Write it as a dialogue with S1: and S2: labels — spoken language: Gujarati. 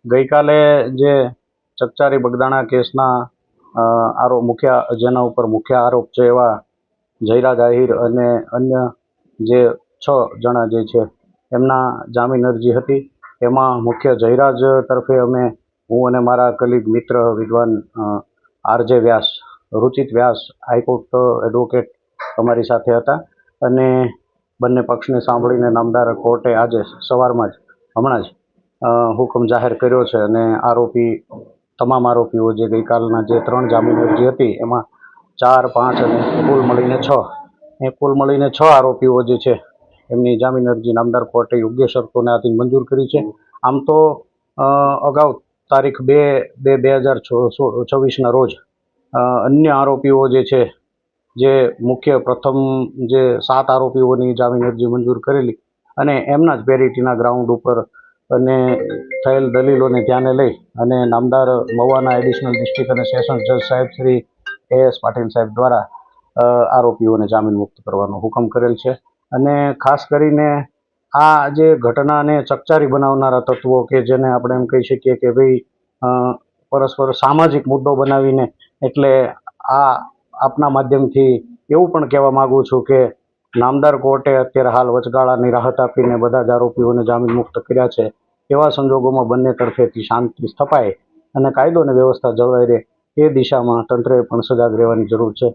S1: ગઈકાલે જે ચકચારી બગદાણા કેસના જેના ઉપર મુખ્ય આરોપ છે એવા જયરાજ આહિર અને અન્ય જે 6 જણા જે છે એમના જામીન અરજી હતી. એમાં મુખ્ય જયરાજ તરફે હું અને મારા કલીગ મિત્ર વિદ્વાન આરજે વ્યાસ, રુચિત વ્યાસ, હાઈકોર્ટ એડવોકેટ અમારી સાથે હતા અને બંને પક્ષને સાંભળીને નામદાર કોર્ટે આજે સવારમાં હમણાં જ હુકમ જાહેર કર્યો છે અને તમામ આરોપીઓ જે ગઈકાલના જે 3 જામીન અરજી હતી એમાં 4, 5 અને કુલ મળીને 6 આરોપીઓ જે છે એમની જામીન અરજી નામદાર કોર્ટે યોગ્ય શરતોને આધીન મંજૂર કરી છે. આમ તો અગાઉ તારીખ 2/2/2024ના રોજ અન્ય આરોપીઓ જે છે જે મુખ્ય પ્રથમ જે 7 આરોપીઓની જામીન અરજી મંજૂર કરેલી અને એમના જ પેરિટીના ગ્રાઉન્ડ ઉપર અને થયેલ દલીલોને ધ્યાને લઈ અને નામદાર મહુવાના એડિશનલ ડિસ્ટ્રિક્ટ અને સેશન્સ જજ સાહેબ શ્રી AS પાટીલ સાહેબ દ્વારા આરોપીઓને જામીન મુક્ત કરવાનો હુકમ કરેલ છે. અને ખાસ કરીને આ જે ઘટનાને ચકચારી બનાવનારા તત્વો કે જેને આપણે એમ કહી શકીએ કે ભાઈ પરસ્પર સામાજિક મુદ્દો બનાવીને, એટલે આપના માધ્યમથી એવું પણ કહેવા માગું છું કે નામદાર કોર્ટે અત્યારે હાલ વચગાળાની રાહત આપીને બધા જ આરોપીઓને જામીન મુક્ત કર્યા છે. એવા સંજોગોમાં બંને તરફેથી શાંતિ સ્થપાય અને કાયદો અને વ્યવસ્થા જળવાઈ રહે એ દિશામાં તંત્રએ પણ સજાગ રહેવાની જરૂર છે.